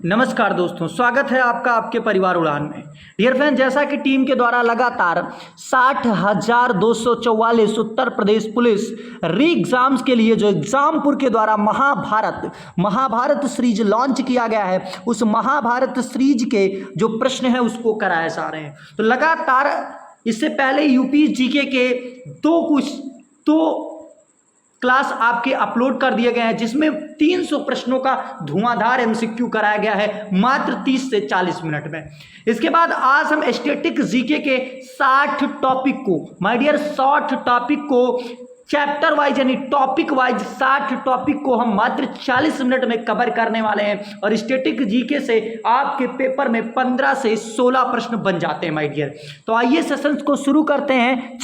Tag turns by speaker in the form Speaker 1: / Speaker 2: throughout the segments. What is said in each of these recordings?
Speaker 1: नमस्कार दोस्तों, स्वागत है आपका आपके परिवार उड़ान में। डियर फ्रेंड, जैसा कि टीम के द्वारा लगातार 60,244 उत्तर प्रदेश पुलिस री एग्जाम्स के लिए जो एग्जामपुर के द्वारा महाभारत सीरीज लॉन्च किया गया है, उस महाभारत सीरीज के जो प्रश्न हैं उसको कराए जा रहे हैं। तो लगातार इससे पहले यूपी जीके के दो क्लास आपके अपलोड कर दिए गए हैं, जिसमें 300 प्रश्नों का धुआंधार एमसीक्यू कराया गया है मात्र 30 से 40 मिनट में। इसके बाद आज हम स्टैटिक जीके के 60 टॉपिक को, माय डियर 60 टॉपिक को चैप्टर वाइज यानी टॉपिक वाइज 60 टॉपिक को हम मात्र 40 मिनट में कवर करने वाले हैं। और स्टैटिक जीके से आपके पेपर में 15 से 16 प्रश्न बन जाते हैं माय डियर। तो आइए सेशंस को शुरू करते हैं।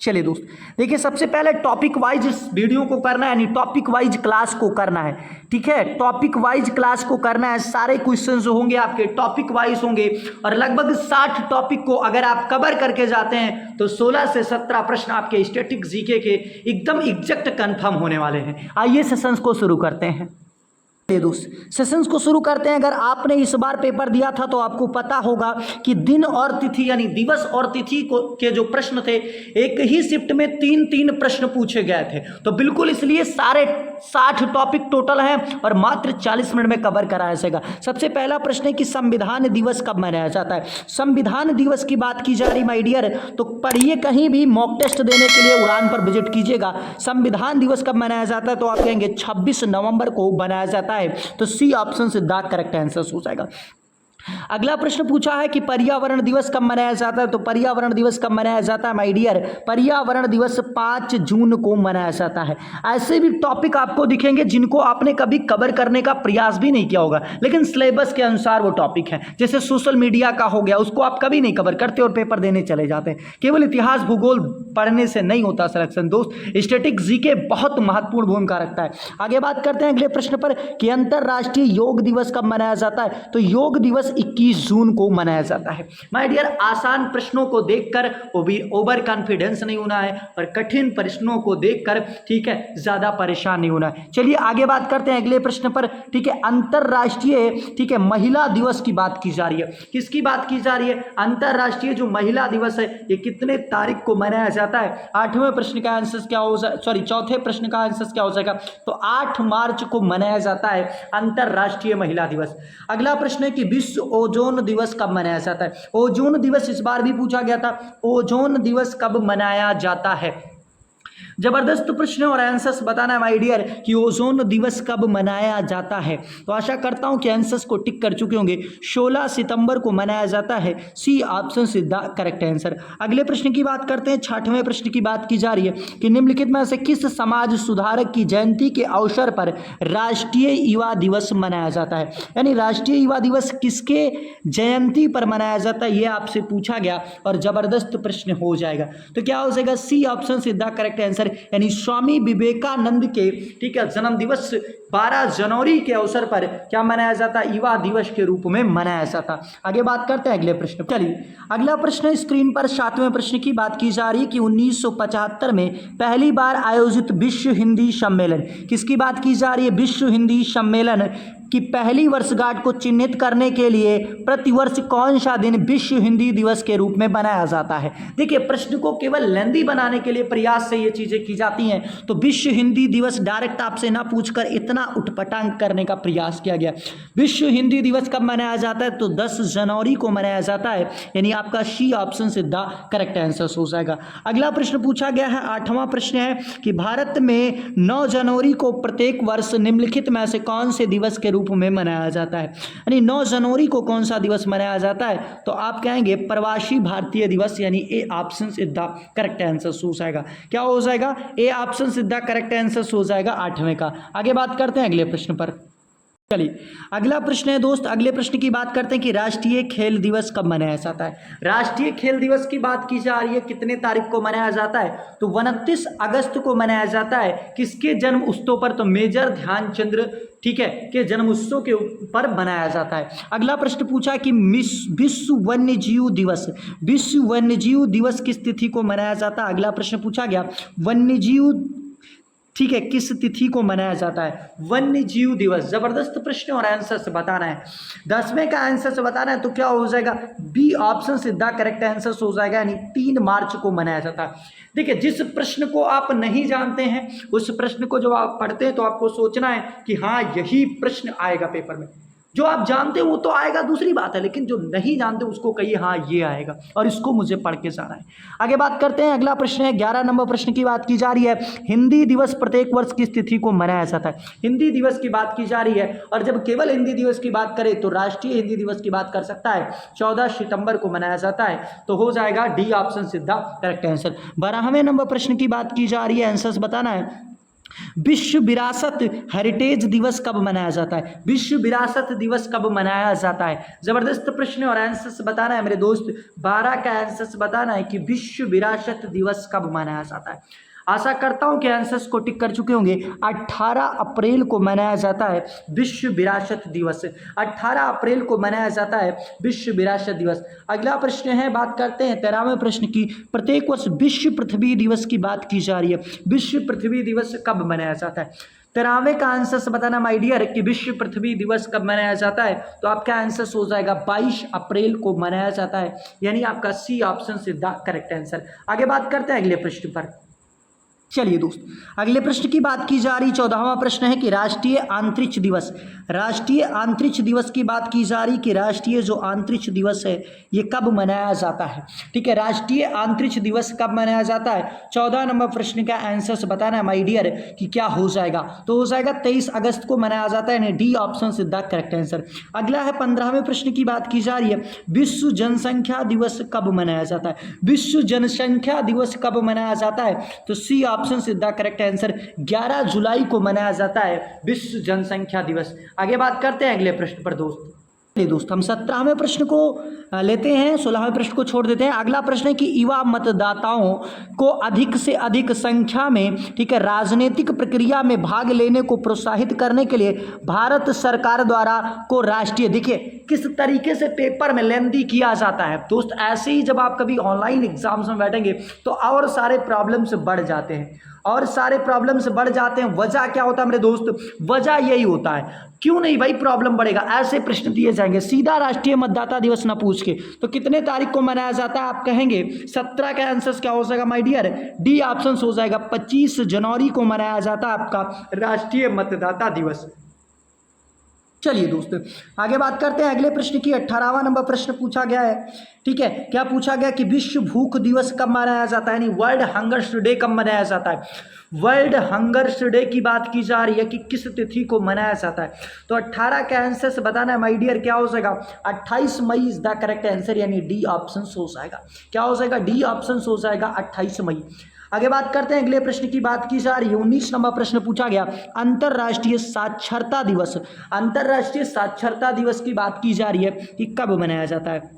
Speaker 1: चलिए दोस्त, देखिए सबसे पहले टॉपिक वाइज इस वीडियो को करना है, यानी टॉपिक वाइज क्लास को करना है। ठीक है, टॉपिक वाइज क्लास को करना है। सारे क्वेश्चन जो होंगे आपके टॉपिक वाइज होंगे और लगभग 60 टॉपिक को अगर आप कवर करके जाते हैं तो 16 से 17 प्रश्न आपके स्टैटिक जीके के एकदम एग्जैक्ट कंफर्म होने वाले हैं। आइए सेशंस को शुरू करते हैं। दोस्त, सेशंस को शुरू करते हैं। अगर आपने इस बार पेपर दिया था तो आपको पता होगा कि दिन और तिथि यानी दिवस और तिथि के जो प्रश्न थे, एक ही शिफ्ट में 3-3 प्रश्न पूछे गए थे। तो बिल्कुल इसलिए सारे 60 टॉपिक टोटल हैं और मात्र 40 मिनट में कवर कराया जाएगा। सबसे पहला प्रश्न है कि संविधान दिवस कब मनाया जाता है। संविधान दिवस की बात की जा रही माय डियर, तो पढ़िए, कहीं भी मॉक टेस्ट देने के लिए उड़ान पर विजिट कीजिएगा। संविधान दिवस कब मनाया जाता है तो आप कहेंगे 26 नवंबर को मनाया जाता है। तो सी ऑप्शन से द करेक्ट आंसर हो जाएगा। अगला प्रश्न पूछा है कि पर्यावरण दिवस कब मनाया जाता है। तो पर्यावरण दिवस कब मनाया जाता है माय डियर, पर्यावरण दिवस 5 जून को मनाया जाता है। ऐसे भी टॉपिक आपको दिखेंगे जिनको आपने कभी कवर करने का प्रयास भी नहीं किया होगा, लेकिन सिलेबस के अनुसार वो टॉपिक है। जैसे सोशल मीडिया का हो गया, उसको आप कभी नहीं कवर करते और पेपर देने चले जाते हैं। केवल इतिहास भूगोल पढ़ने से नहीं होता सिलेक्शन दोस्त, स्टैटिक जीके बहुत महत्वपूर्ण भूमिका रखता है। आगे बात करते हैं अगले प्रश्न पर कि अंतरराष्ट्रीय योग दिवस कब मनाया जाता है। तो योग दिवस 21 जून को मनाया जाता है। माय डियर, आसान प्रश्नों को देखकर ओवर कॉन्फिडेंस नहीं होना है और कठिन प्रश्नों को देखकर, ठीक है, ज्यादा परेशान नहीं होना है। चलिए आगे बात करते हैं अगले प्रश्न पर। ठीक है, अंतरराष्ट्रीय, ठीक है, महिला दिवस की बात की जा रही है। किसकी बात की जा रही है? अंतरराष्ट्रीय जो महिला दिवस है ये कितने तारीख को मनाया जाता है। 8वें प्रश्न का आंसर क्या हो जाए, सॉरी 4थे प्रश्न का आंसर क्या हो जाएगा। तो 8 मार्च को मनाया जाता है अंतरराष्ट्रीय महिला दिवस। अगला प्रश्न है कि विश्व ओजोन दिवस कब मनाया जाता है। ओजोन दिवस इस बार भी पूछा गया था, ओजोन दिवस कब मनाया जाता है। जबरदस्त प्रश्न और आंसर्स बताना है माय डियर कि ओजोन दिवस कब मनाया जाता है। तो आशा करता हूं कि आंसर्स को टिक कर चुके होंगे। 16 सितंबर को मनाया जाता है। C option is the correct answer. अगले प्रश्न की बात करते हैं। 6वें प्रश्न की बात की जा रही है कि निम्नलिखित में से किस समाज सुधारक की जयंती के अवसर पर राष्ट्रीय युवा दिवस मनाया जाता है। यानी राष्ट्रीय युवा दिवस किसके जयंती पर मनाया जाता है, यह आपसे पूछा गया और जबरदस्त प्रश्न हो जाएगा। तो क्या हो जाएगा? C option is the correct answer, यानी स्वामी विवेकानंद के, ठीक है, जन्म दिवस 12 जनवरी के अवसर पर क्या मनाया जाता है? युवा दिवस के रूप में मनाया जाता। आगे बात करते हैं अगले प्रश्न। चलिए अगला प्रश्न स्क्रीन पर 7वें प्रश्न की बात की जा रही है कि 1975 में पहली बार आयोजित विश्व हिंदी सम्मेलन, किसकी बात की जा रही है? विश्व हिंदी सम्मेलन की पहली वर्षगांठ को चिन्हित करने के लिए प्रतिवर्ष कौन सा दिन विश्व हिंदी दिवस के रूप में मनाया जाता है। देखिए, प्रश्न को केवल लेंदी बनाने के लिए प्रयास से ये चीजें की जाती हैं। तो विश्व हिंदी दिवस डायरेक्ट आपसे ना पूछकर इतना उटपटांग करने का प्रयास किया गया। विश्व हिंदी दिवस कब मनाया जाता है? तो 10 जनवरी को मनाया जाता है, यानी आपका सी ऑप्शन से द करेक्ट आंसर हो जाएगा। अगला प्रश्न पूछा गया है, 8वां प्रश्न है कि भारत में 9 जनवरी को प्रत्येक वर्ष निम्नलिखित में से कौन से दिवस के रूप में मनाया जाता है। यानी 9 जनवरी को कौन सा दिवस मनाया जाता है? तो आप कहेंगे प्रवासी भारतीय दिवस, यानी A option is the correct answer हो जाएगा। क्या हो जाएगा? A option is the correct answer हो जाएगा 8वें का। आगे बात करते हैं अगले प्रश्न पर। चलिए अगला प्रश्न है दोस्त, अगले प्रश्न की बात करते हैं कि राष्ट्रीय खेल दिवस कब मनाया जाता है। राष्ट्रीय खेल दिवस की बात की जा रही है, कितने तारीख को मनाया जाता है? तो 29 अगस्त को मनाया जाता है। किसके जन्म उत्सव पर? तो मेजर ध्यानचंद, ठीक है, के जन्म उत्सव के ऊपर बनाया जाता है। अगला प्रश्न पूछा कि विश्व वन्यजीव दिवस, विश्व वन्यजीव दिवस किस तिथि को मनाया जाता है। अगला प्रश्न पूछा गया वन्यजीव ठीक है, किस तिथि को मनाया जाता है? वन्य जीव दिवस। जबरदस्त प्रश्न और आंसर से बताना है। 10वें का आंसर से बताना है तो क्या हो जाएगा? बी ऑप्शन सीधा करेक्ट आंसर हो जाएगा, यानी 3 मार्च को मनाया जाता है। देखिए, जिस प्रश्न को आप नहीं जानते हैं उस प्रश्न को जब आप पढ़ते हैं तो आपको सोचना है कि हाँ यही प्रश्न आएगा पेपर में। जो आप जानते हो वो तो आएगा, दूसरी बात है, लेकिन जो नहीं जानते उसको कहिए हाँ ये आएगा और इसको मुझे पढ़ के जाना है। आगे बात करते हैं, अगला प्रश्न है 11 नंबर प्रश्न की बात की जा रही है। हिंदी दिवस प्रत्येक वर्ष किस तिथि को मनाया जाता है? हिंदी दिवस की बात की जा रही है, और जब केवल हिंदी दिवस की बात करें तो राष्ट्रीय हिंदी दिवस की बात कर सकता है। 14 सितंबर को मनाया जाता है, तो हो जाएगा डी ऑप्शन सीधा करेक्ट आंसर। 12वें नंबर प्रश्न की बात की जा रही है, आंसर बताना है। विश्व विरासत हेरिटेज दिवस कब मनाया जाता है? विश्व विरासत दिवस कब मनाया जाता है? जबरदस्त प्रश्न और आंसर्स बताना है मेरे दोस्त। 12 का आंसर्स बताना है कि विश्व विरासत दिवस कब मनाया जाता है। आशा करता हूं कि आंसर्स को टिक कर चुके होंगे। 18 अप्रैल को मनाया जाता है विश्व विरासत दिवस। 18 अप्रैल को मनाया जाता है विश्व विरासत दिवस। अगला प्रश्न है, बात करते हैं 13वें प्रश्न की। प्रत्येक वर्ष विश्व पृथ्वी दिवस की बात की जा रही है। विश्व पृथ्वी दिवस कब मनाया जाता है? 13वें का आंसर से बताना माय डियर कि विश्व पृथ्वी दिवस कब मनाया जाता है, तो आपका आंसर हो जाएगा 22 अप्रैल को मनाया जाता है, यानी आपका सी ऑप्शन सीधा करेक्ट आंसर। आगे बात करते हैं अगले प्रश्न पर। चलिए दोस्त, अगले प्रश्न की बात की जा रही, 14वां प्रश्न है कि राष्ट्रीय अंतरिक्ष दिवस। राष्ट्रीय अंतरिक्ष दिवस की बात की जा रही कि राष्ट्रीय जो अंतरिक्ष दिवस है ये कब मनाया जाता है। ठीक है, राष्ट्रीय अंतरिक्ष दिवस कब मनाया जाता है? 14 नंबर प्रश्न का आंसर बताना है माय डियर कि क्या हो जाएगा, तो हो जाएगा 23 अगस्त को मनाया जाता है, यानी डी ऑप्शन सीधा करेक्ट आंसर। अगला है 15वें प्रश्न की बात की जा रही है, विश्व जनसंख्या दिवस कब मनाया जाता है? विश्व जनसंख्या दिवस कब मनाया जाता है, तो सी ऑप्शन सीधा करेक्ट आंसर। 11 जुलाई को मनाया जाता है विश्व जनसंख्या दिवस। आगे बात करते हैं अगले प्रश्न पर दोस्त हम 17वें प्रश्न को लेते हैं, 16वें प्रश्न को छोड़ देते हैं। अगला प्रश्न है कि युवा मतदाताओं को अधिक से अधिक संख्या में, ठीक है, राजनीतिक प्रक्रिया में भाग लेने को प्रोत्साहित करने के लिए भारत सरकार द्वारा को राष्ट्रीय, देखिए किस तरीके से पेपर में लेंदी किया जाता है दोस्त। ऐसे ही जब आप कभी ऑनलाइन एग्जाम्स में बैठेंगे तो और सारे प्रॉब्लम्स बढ़ जाते हैं, और सारे प्रॉब्लम्स बढ़ जाते हैं। वजह क्या होता है मेरे दोस्त? वजह यही होता है। क्यों नहीं भाई प्रॉब्लम बढ़ेगा, ऐसे प्रश्न दिए जाएंगे सीधा राष्ट्रीय मतदाता दिवस ना पूछ के। तो कितने तारीख को मनाया जाता है आप कहेंगे? 17 का आंसर क्या हो जाएगा माय डियर? डी ऑप्शन हो जाएगा, 25 जनवरी को मनाया जाता है आपका राष्ट्रीय मतदाता दिवस। चलिए दोस्तों, आगे बात करते हैं अगले प्रश्न की। 18वां नंबर प्रश्न पूछा गया है, ठीक है, क्या पूछा गया कि विश्व भूख दिवस कब मनाया जाता है, यानी वर्ल्ड हंगर्स डे कब मनाया जाता है? वर्ल्ड हंगर्स डे की बात की जा रही है कि किस तिथि को मनाया जाता है, तो 18 के आंसर से बताना है माय डियर क्या हो जाएगा? 28 May is the correct answer, यानी डी ऑप्शन हो जाएगा। क्या हो जाएगा? डी ऑप्शन हो जाएगा 28 मई। आगे बात करते हैं अगले प्रश्न की बात की जा रही है। 19 नंबर प्रश्न पूछा गया, अंतर्राष्ट्रीय साक्षरता दिवस। अंतर्राष्ट्रीय साक्षरता दिवस की बात की जा रही है कि कब मनाया जाता है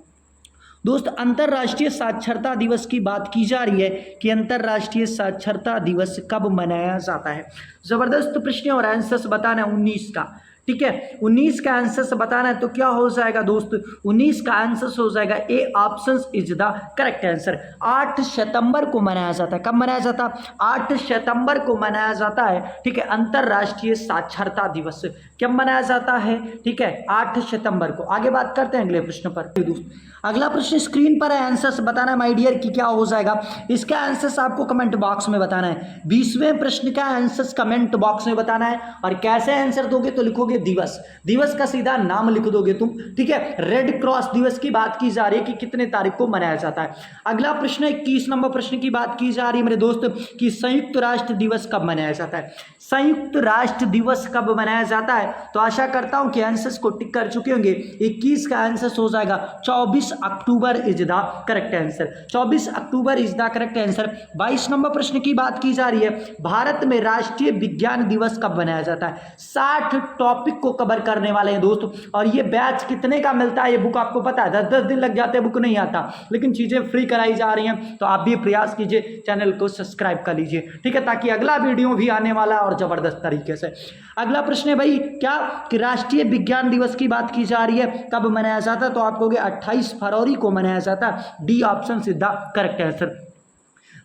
Speaker 1: दोस्त? अंतर्राष्ट्रीय साक्षरता दिवस की बात की जा रही है कि अंतर्राष्ट्रीय साक्षरता दिवस कब मनाया जाता है। जबरदस्त प्रश्न और आंसर्स बताना है 19 का, ठीक है। 19 का आंसर बताना है तो क्या हो जाएगा दोस्त? 19 का आंसर हो जाएगा A option is the correct answer. 8 सितंबर को मनाया जाता है। कब मनाया जाता है? 8 सितंबर को मनाया जाता है, ठीक है, अंतर्राष्ट्रीय साक्षरता दिवस। कब मनाया जाता है? ठीक है, 8 सितंबर को। आगे बात करते हैं अगले प्रश्न पर दोस्त। अगला प्रश्न स्क्रीन पर है, आंसर्स बताना है माय डियर कि क्या हो जाएगा। इसका आंसर्स आपको कमेंट बॉक्स में बताना है। 20वें प्रश्न का आंसर्स कमेंट बॉक्स में बताना है, और कैसे आंसर दोगे तो लिखोगे दिवस। दिवस का सीधा नाम लिख दोगे तुम, ठीक है। रेड क्रॉस दिवस की बात की जा रही है कि कितने तारीख को मनाया जाता है। अगला प्रश्न 21 नंबर प्रश्न की बात की जा रही है मेरे दोस्त कि संयुक्त राष्ट्र दिवस कब मनाया जाता है। संयुक्त राष्ट्र दिवस कब मनाया जाता है, तो आशा करता हूं कि आंसर्स को टिक कर चुके होंगे। 21 का आंसर हो जाएगा 24 October is the correct answer. 24 October is the correct answer. 22 number प्रश्न की बात की जा रही है, भारत में राष्ट्रीय विज्ञान दिवस कब मनाया जाता है। 60 टॉपिक को कवर करने वाले हैं दोस्तों, और ये बैच कितने का मिलता है, ये बुक आपको पता है 10-10 दिन लग जाते हैं, बुक नहीं आता, लेकिन चीजें फ्री कराई जा रही हैं। तो आप भी प्रयास कीजिए, चैनल को सब्सक्राइब कर लीजिए, ठीक है, ताकि अगला वीडियो भी आने वाला और जबरदस्त तरीके से। अगला प्रश्न है भाई क्या कि राष्ट्रीय विज्ञान दिवस की बात की जा रही है कब मनाया जाता है, तो आप कहोगे 28 फरवरी को मनाया जाता है। डी ऑप्शन सीधा करेक्ट आंसर।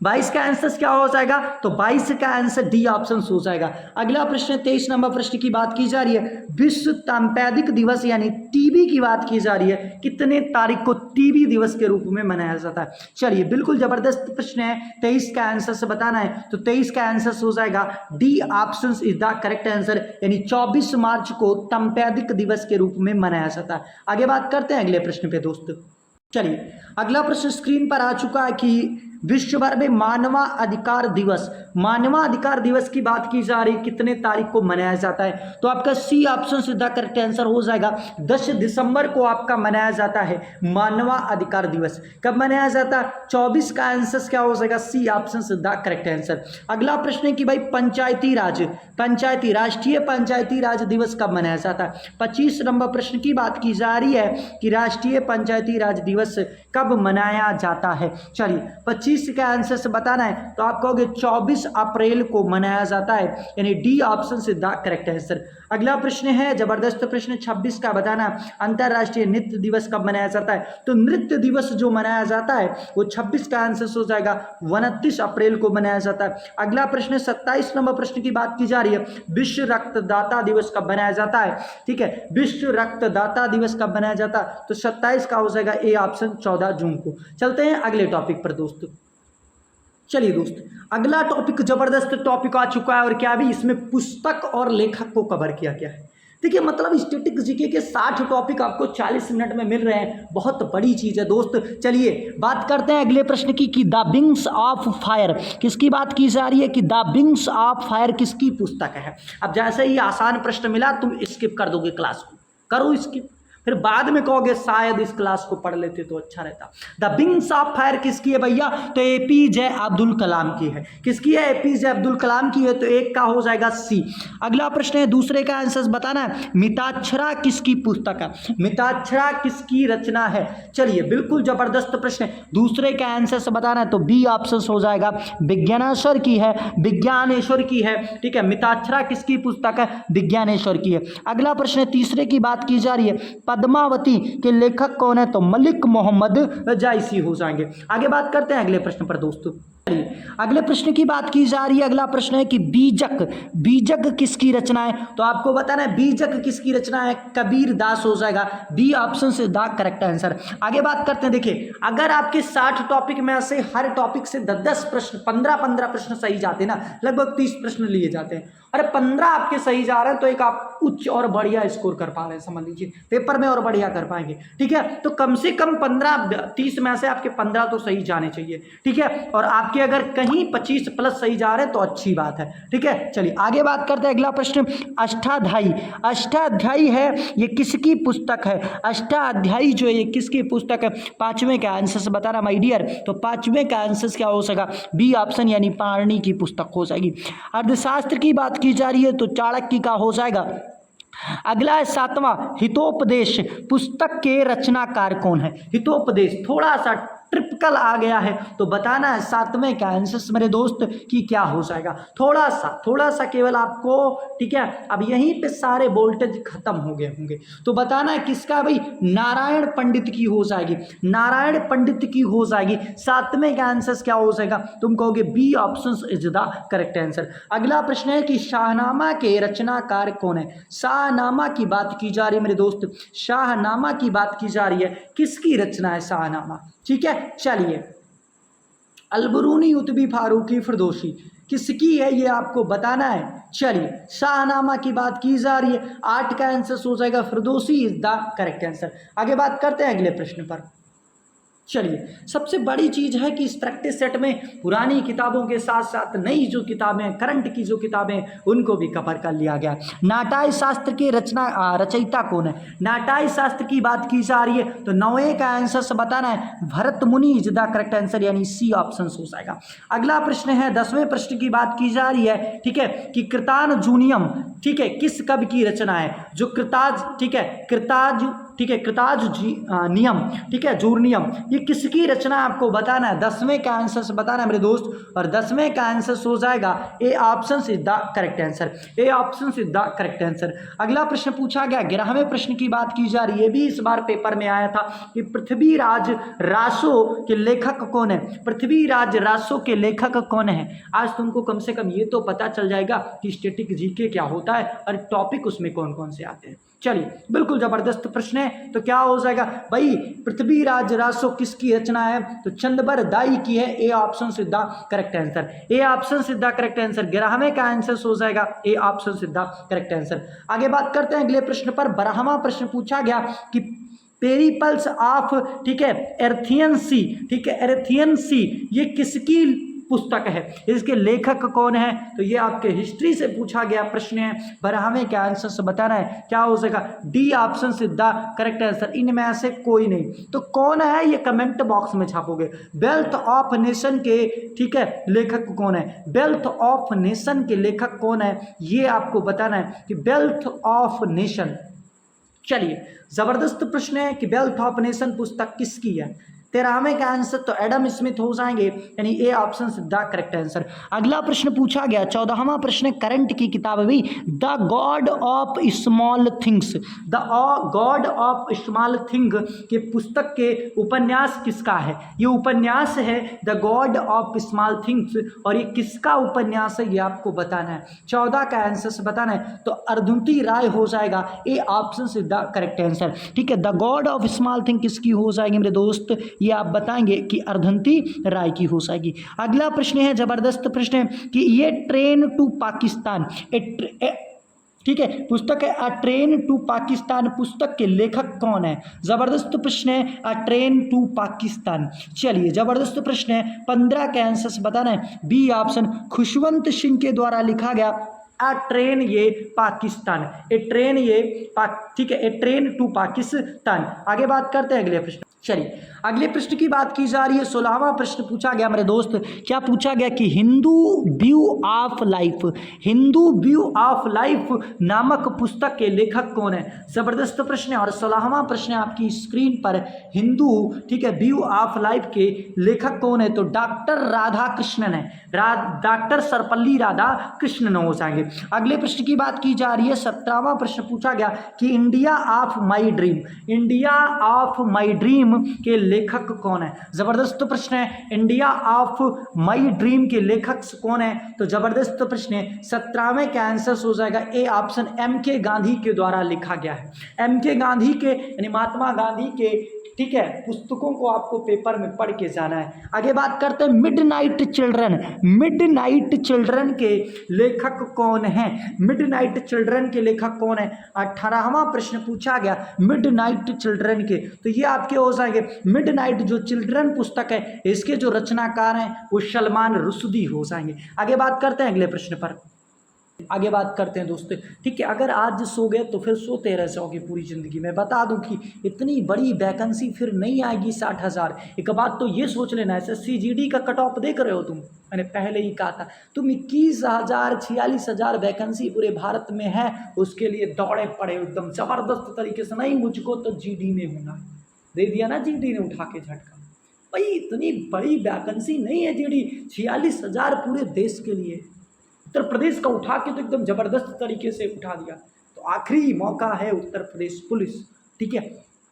Speaker 1: 22 का आंसर क्या हो जाएगा? तो 22 का आंसर डी ऑप्शन हो जाएगा। अगला प्रश्न 23 नंबर प्रश्न की बात की जा रही है, विश्व तपेदिक दिवस यानी टीबी की बात की जा रही है, कितने तारीख को टीबी दिवस के रूप में मनाया जाता है? चलिए बिल्कुल जबरदस्त प्रश्न है, 23 का आंसर से बताना है, तो 23 का आंसर हो जाएगा D option is the correct answer, यानी 24 मार्च को तपेदिक दिवस के रूप में मनाया जाता है। आगे बात करते हैं अगले प्रश्न पे दोस्तों। चलिए अगला प्रश्न स्क्रीन पर आ चुका है कि विश्व भर में मानवाधिकार दिवस की बात की जा रही, कितने तारीख को मनाया जाता है? तो आपका सी ऑप्शन सीधा करेक्ट आंसर हो जाएगा। 10 दिसंबर को आपका मनाया जाता है मानवाधिकार दिवस। कब मनाया जाता है? 24 का आंसर क्या हो जाएगा? सी ऑप्शन सीधा करेक्ट आंसर। अगला प्रश्न है कि भाई राष्ट्रीय पंचायती राज दिवस कब मनाया जाता है? 25 नंबर प्रश्न की बात की जा रही है कि राष्ट्रीय पंचायती राज दिवस कब मनाया जाता है? चलिए 25 का आंसर से बताना है, तो आप कहोगे 24 अप्रैल को मनाया जाता है, यानी डी ऑप्शन से द करेक्ट आंसर। अगला प्रश्न है जबरदस्त प्रश्न 26 का बताना, अंतरराष्ट्रीय नृत्य दिवस कब मनाया जाता है? तो नृत्य दिवस जो मनाया जाता है वो 26 का आंसर हो जाएगा, 29 अप्रैल को मनाया जाता है। अगला प्रश्न 27 नंबर प्रश्न की बात की जा रही है, विश्व रक्तदाता दिवस कब मनाया जाता है? ठीक है, विश्व रक्तदाता दिवस कब मनाया जाता है? तो 27 का हो जाएगा ए ऑप्शन, 14 जून को। चलते हैं अगले टॉपिक पर दोस्तों। चलिए दोस्त अगला टॉपिक जबरदस्त टॉपिक आ चुका है, और क्या भी इसमें पुस्तक और लेखक को कवर किया गया है। देखिए मतलब स्टैटिक जीके के 60 टॉपिक आपको 40 मिनट में मिल रहे हैं, बहुत बड़ी चीज़ है दोस्त। चलिए बात करते हैं अगले प्रश्न की कि द विंग्स ऑफ फायर किसकी बात की जा रही है, कि द विंग्स ऑफ फायर किसकी पुस्तक है? अब जैसे ही आसान प्रश्न मिला तुम स्किप कर दोगे क्लास को, करो स्किप, फिर बाद में कहोगे शायद इस क्लास को पढ़ लेते तो अच्छा रहता। द विंग्स ऑफ फायर किसकी है भैया? तो एपीजे अब्दुल कलाम की है। किसकी है? एपीजे अब्दुल कलाम की है, तो एक का हो जाएगा सी। अगला प्रश्न है, दूसरे का आंसर बताना है, मिताक्षरा किसकी पुस्तक है? मिताक्षरा किसकी रचना है? चलिए बिल्कुल जबरदस्त प्रश्न है, दूसरे का आंसर से बताना है, तो बी ऑप्शन हो जाएगा, विज्ञानेश्वर की है, विज्ञानेश्वर की है। ठीक है, मिताक्षरा किसकी पुस्तक है? विज्ञानेश्वर की है। अगला प्रश्न तीसरे की बात की जा रही है, पद्मावती के लेखक कौन है? तो मलिक मोहम्मद जायसी हो जाएंगे। आगे बात करते हैं अगले प्रश्न पर दोस्तों। अगले प्रश्न की बात की जा रही है, अगला प्रश्न है कि बीजक किसकी रचना है? तो आपको बताना है बीजक किसकी रचना है, कबीर दास हो जाएगा, बी ऑप्शन से द करेक्ट आंसर। आगे बात करते हैं, देखिए अगर आपके 60 टॉपिक में से हर टॉपिक से 10 प्रश्न 15 प्रश्न सही जाते ना, लगभग 30 प्रश्न लिए जाते हैं, अरे 15 आपके सही जा रहे हैं तो एक आप उच्च और बढ़िया स्कोर कर पा रहे हैं, समझ लीजिए पेपर में और बढ़िया कर पाएंगे। ठीक है, तो कम से कम 15-30 में से आपके 15 तो सही जाने चाहिए। ठीक है, और आपके अगर कहीं 25 प्लस सही जा रहे हैं तो अच्छी बात है। ठीक है, चलिए आगे बात करते हैं। अगला प्रश्न अष्टाध्यायी है, ये किसकी पुस्तक है? अष्टाध्यायी जो है ये किसकी पुस्तक है? 5वें का आंसर से बताना माय डियर, तो 5वें का आंसर क्या हो सकेगा? बी ऑप्शन यानी पाणिनि की पुस्तक हो जाएगी। अर्थशास्त्र की बात की जा रही है तो चाणक्य का हो जाएगा। अगला है 7वां, हितोपदेश पुस्तक के रचनाकार कौन है? हितोपदेश थोड़ा सा ट्रिपिकल आ गया है, तो बताना है 7वें का आंसर मेरे दोस्त कि क्या हो जाएगा। थोड़ा सा केवल आपको, ठीक है, अब यहीं पे सारे वोल्टेज खत्म हो गए होंगे, तो बताना है किसका भाई? नारायण पंडित की हो जाएगी, नारायण पंडित की हो जाएगी। 7वें का आंसर क्या हो जाएगा? तुम कहोगे B option is the correct answer. अगला प्रश्न है कि शाहनामा के रचनाकार कौन है? शाहनामा की बात की जा रही है मेरे दोस्त, शाहनामा की बात की जा रही है, किसकी रचना है शाहनामा? ठीक है, चलिए अलबरूनी, उतबी, फारूकी, फिरदौसी किसकी है ये आपको बताना है। चलिए शाहनामा की बात की जा रही है, 8 का आंसर हो जाएगा Firdausi is the correct answer. आगे बात करते हैं अगले प्रश्न पर। चलिए सबसे बड़ी चीज़ है कि इस प्रैक्टिस सेट में पुरानी किताबों के साथ साथ नई जो किताबें, करंट की जो किताबें, उनको भी कवर कर लिया गया। नाटाई शास्त्र के रचयिता कौन है? नाटाई शास्त्र की बात की जा रही है तो 9वें का आंसर से बताना है, भरत मुनि इज द करेक्ट आंसर, यानी सी ऑप्शन हो जाएगा। अगला प्रश्न है 10वें प्रश्न की बात की जा रही है, ठीक है, कि कृतान जूनियम, ठीक है, किस कवि की रचना है? जो कृताज, ठीक है, कृताज, ठीक है, कृताज नियम, ठीक है, जूर्नियम, ये किसकी रचना आपको बताना है, 10वें का आंसर से बताना है मेरे दोस्त। और 10वें का आंसर हो जाएगा A option is the correct answer, A option is the correct answer. अगला प्रश्न पूछा गया, 11वें प्रश्न की बात की जा रही है, भी इस बार पेपर में आया था कि पृथ्वीराज रासो के लेखक कौन है, पृथ्वीराज रासो के लेखक कौन है। आज तुमको कम से कम ये तो पता चल जाएगा कि स्टैटिक जीके क्या होता है और टॉपिक उसमें कौन कौन से आते हैं। चलिए, बिल्कुल जबरदस्त प्रश्न है। तो क्या हो जाएगा भाई, पृथ्वीराज रासो किसकी रचना है, तो चंदबर दाई की है, ए ऑप्शन से the correct answer, A option से द करेक्ट आंसर। 11वें का आंसर हो जाएगा ए ऑप्शन से द करेक्ट आंसर। आगे बात करते हैं अगले प्रश्न पर। 12वां प्रश्न पूछा गया कि पेरिपल्स ऑफ, ठीक है, एर्थियन सी, ठीक है, एर्थियन सी, ये किसकी पुस्तक है, इसके लेखक कौन है, तो ये आपके हिस्ट्री से पूछा गया प्रश्न है। 12वें के आंसर से बताना है, क्या हो जाएगा, डी ऑप्शन से द करेक्ट आंसर। इनमें से कोई नहीं, तो कौन है ये कमेंट बॉक्स में छापोगे। वेल्थ ऑफ नेशन के, ठीक है, लेखक कौन है, वेल्थ ऑफ नेशन के लेखक कौन है, ये आपको बताना है कि वेल्थ ऑफ नेशन। चलिए, जबरदस्त प्रश्न है कि वेल्थ ऑफ नेशन पुस्तक किसकी है। 13वें का आंसर तो एडम स्मिथ हो जाएंगे, यानी A option the correct answer. अगला प्रश्न पूछा गया, 14वां प्रश्न करंट की किताब भी, the God of small things, the God of small thing के पुस्तक के उपन्यास किसका है, ये उपन्यास है the God of small things, और ये किसका उपन्यास है ये आपको बताना है। 14 का आंसर से बताना है, तो अरुंधति राय हो जाएगा, ए ऑप्शन से द करेक्ट आंसर। ठीक है, the God of small thing किसकी हो जाएगी मेरे दोस्त, ये आप बताएंगे कि अरुंधति राय की हो जाएगी। अगला प्रश्न है, जबरदस्त प्रश्न है कि ये ट्रेन टू पाकिस्तान, ठीक है, पुस्तक है अ ट्रेन टू पाकिस्तान, पुस्तक के लेखक कौन है। जबरदस्त प्रश्न है, अ ट्रेन टू पाकिस्तान। चलिए, जबरदस्त प्रश्न है, 15 के आंसर से बताना है, बी ऑप्शन खुशवंत सिंह के द्वारा लिखा गया अ ट्रेन ये पाकिस्तान, ए ट्रेन ये ठीक है, ए ट्रेन टू पाकिस्तान। आगे बात करते हैं अगले प्रश्न। चलिए, अगले प्रश्न की बात की जा रही है। 16वां प्रश्न पूछा गया मेरे दोस्त, क्या पूछा गया कि Hindu view of life, Hindu view of life नामक पुस्तक के लेखक कौन है। जबरदस्त प्रश्न है, और 16वां प्रश्न आपकी स्क्रीन पर, हिंदू, ठीक है, व्यू ऑफ लाइफ के लेखक कौन है, तो डॉक्टर राधा कृष्णन है, डॉक्टर सर्वपल्ली राधा कृष्णन हो जाएंगे। अगले प्रश्न की बात की जा रही है। 17वां प्रश्न पूछा गया कि India of my dream, India of my dream के लेखक कौन है। जबरदस्त प्रश्न है, इंडिया ऑफ माई ड्रीम के लेखक कौन है, तो जबरदस्त प्रश्न है। 17वें का आंसर हो जाएगा ए ऑप्शन, एम के गांधी के द्वारा लिखा गया है। एम के गांधी के, यानी महात्मा गांधी के, ठीक है, पुस्तकों को आपको पेपर में पढ़ के जाना है। आगे बात करते हैं मिडनाइट चिल्ड्रन, मिडनाइट चिल्ड्रन के लेखक कौन है, मिडनाइट चिल्ड्रन के लेखक कौन है। 18वां प्रश्न पूछा गया मिडनाइट चिल्ड्रन के, तो ये आपके हो जाएंगे, मिडनाइट जो चिल्ड्रन पुस्तक है इसके जो रचनाकार हैं वो सलमान रुश्दी हो जाएंगे। आगे बात करते हैं अगले प्रश्न पर, आगे बात करते हैं दोस्तों। ठीक है, अगर आज सो गए तो फिर सोते रह जाओगे पूरी ज़िंदगी। मैं बता दूं कि इतनी बड़ी वैकेंसी फिर नहीं आएगी 60,000। एक बात तो ये सोच लेना, SSC GD का कट ऑफ देख रहे हो तुम, मैंने पहले ही कहा था, तुम 21,000 46,000 वैकेंसी पूरे भारत में है, उसके लिए दौड़े पड़े एकदम ज़बरदस्त तरीके से। नहीं, मुझको तो GD में होना, दे दिया ना GD ने उठा के झटका। भाई इतनी बड़ी वैकेंसी नहीं है GD, 46,000 पूरे देश के लिए। उत्तर प्रदेश का उठा के तो एकदम जबरदस्त तरीके से उठा दिया। तो आखिरी मौका है उत्तर प्रदेश पुलिस। ठीक है,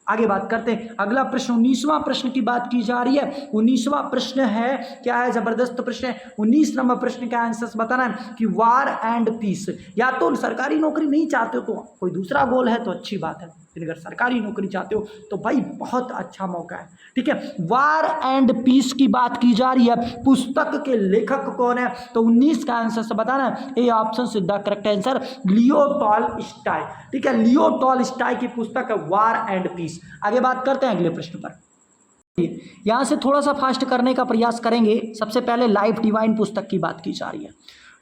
Speaker 1: आगे बात करते हैं। अगला प्रश्न 19वां प्रश्न की बात की जा रही है। 19वां प्रश्न है, क्या है, जबरदस्त प्रश्न है। 19 नंबर प्रश्न का आंसर बताना है कि वार एंड पीस, या तो सरकारी नौकरी नहीं चाहते हो तो कोई दूसरा गोल है तो अच्छी बात है, लेकिन अगर सरकारी नौकरी चाहते हो तो भाई बहुत अच्छा मौका है। ठीक है, वार एंड पीस की बात की जा रही है, पुस्तक के लेखक कौन है, तो 19 का आंसर से बताना है, ए ऑप्शन से the correct answer, Leo Tolstoy. ठीक है, लियो टॉलस्टॉय की पुस्तक है वार एंड पीस। आगे बात करते हैं अगले प्रश्न पर। यहां से थोड़ा सा फास्ट करने का प्रयास करेंगे। सबसे पहले लाइफ डिवाइन पुस्तक की बात की जा रही है।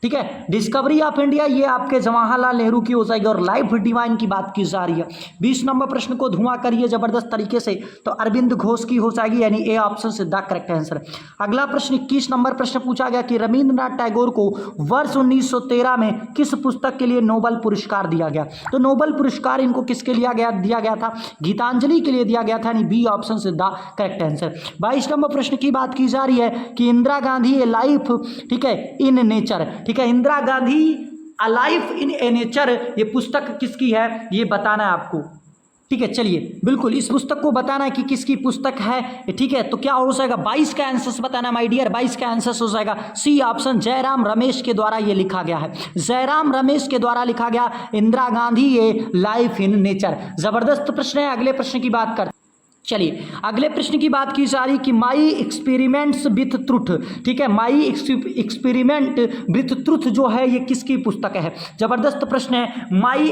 Speaker 1: ठीक है। डिस्कवरी ऑफ इंडिया ये आपके जवाहरलाल नेहरू की हो जाएगी और लाइफ डिवाइन की बात की जा रही है। 20 नंबर प्रश्न को धुआं करिए जबरदस्त तरीके से, तो अरविंद घोष की हो जाएगी, यानी ए ऑप्शन से द करेक्ट आंसर। अगला प्रश्न 21 नंबर प्रश्न पूछा गया कि रविंद्रनाथ टैगोर को वर्ष 1913 में किस पुस्तक के लिए नोबेल पुरस्कार दिया गया? तो नोबेल पुरस्कार इनको किसके लिए दिया गया था? गीतांजलि के लिए दिया गया था, यानी बी ऑप्शन से द करेक्ट आंसर। 22 नंबर प्रश्न की बात की जा रही है कि इंदिरा गांधी ए लाइफ, ठीक है, इन नेचर, ठीक है, Indira Gandhi a life in A nature, ये पुस्तक किसकी है ये बताना है आपको। ठीक है, चलिए बिल्कुल इस पुस्तक को बताना है कि किसकी पुस्तक है। ठीक है, तो क्या हो जाएगा? 22 का आंसर बताना माय डियर, 22 का आंसर हो जाएगा सी ऑप्शन, जयराम रमेश के द्वारा ये लिखा गया है। जयराम रमेश के द्वारा लिखा गया इंदिरा गांधी ए लाइफ इन नेचर। जबरदस्त प्रश्न है। अगले प्रश्न की बात करते, चलिए अगले प्रश्न की बात की जा रही कि माई एक्सपेरिमेंट्स विथ ट्रुथ, ठीक है, माई एक्सपेरिमेंट विथ ट्रुथ जो है ये किसकी पुस्तक है? जबरदस्त प्रश्न है। माई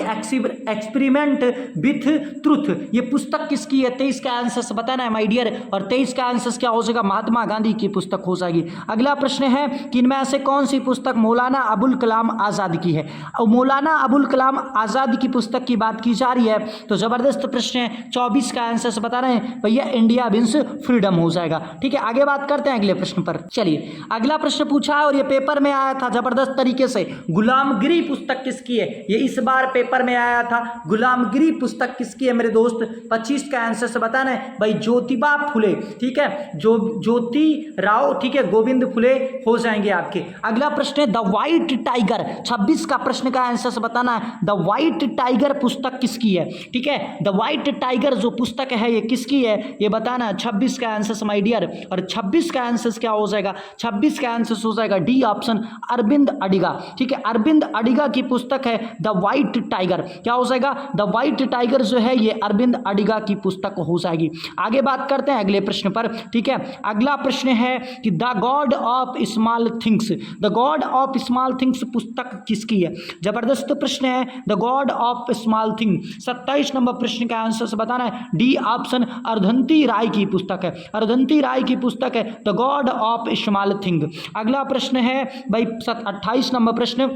Speaker 1: एक्सपेरिमेंट विथ ट्रुथ ये पुस्तक किसकी है? 23 का आंसर बताना है माय डियर, और 23 का आंसर क्या हो जाएगा? महात्मा गांधी की पुस्तक हो जाएगी। अगला प्रश्न है कि इनमें से कौन सी पुस्तक मौलाना अबुल कलाम आज़ाद की है? और मौलाना अबुल कलाम आज़ाद की पुस्तक की बात की जा रही है, तो जबरदस्त प्रश्न है। 24 का आंसर बता रहे हैं भैया, इंडिया विंस फ्रीडम हो जाएगा। ठीक है, आगे बात करते हैं अगले प्रश्न पर। चलिए अगला प्रश्न पूछा है और ये पेपर में आया था जबरदस्त तरीके से। गुलामगिरी पुस्तक किसकी है? ये इस बार पेपर में आया था। गुलामगिरी पुस्तक किसकी है मेरे दोस्त? 25 का आंसर से बताना है भाई, ज्योतिबा फुले, ठीक है, जो ज्योति राव, ठीक है, गोविंद फुले हो जाएंगे आपके। अगला प्रश्न है द व्हाइट टाइगर, 26 का प्रश्न का आंसर से बताना है द व्हाइट टाइगर पुस्तक किसकी है? ठीक है, द व्हाइट टाइगर जो पुस्तक है ये किसकी है ये बताना है। 26 का आंसर माय डियर, और 26 का आंसर क्या हो जाएगा? 26 का आंसर हो जाएगा डी ऑप्शन, अरविंद अडिगा। ठीक है, अरविंद अडिगा की पुस्तक है द व्हाइट टाइगर। क्या हो जाएगा? द व्हाइट टाइगर जो है ये अरविंद अडिगा की पुस्तक हो जाएगी। आगे बात करते हैं अगले प्रश्न पर। ठीक है, अगला प्रश्न है कि the God of small things, the God of small things पुस्तक किसकी है? जबरदस्त प्रश्न है, the God of small thing. 27 number प्रश्न का आंसर बताना है डी ऑप्शन, अर्धंती राय की पुस्तक है। अर्धंती राय की पुस्तक है the God of small thing. अगला प्रश्न है भाई 28 नंबर प्रश्न,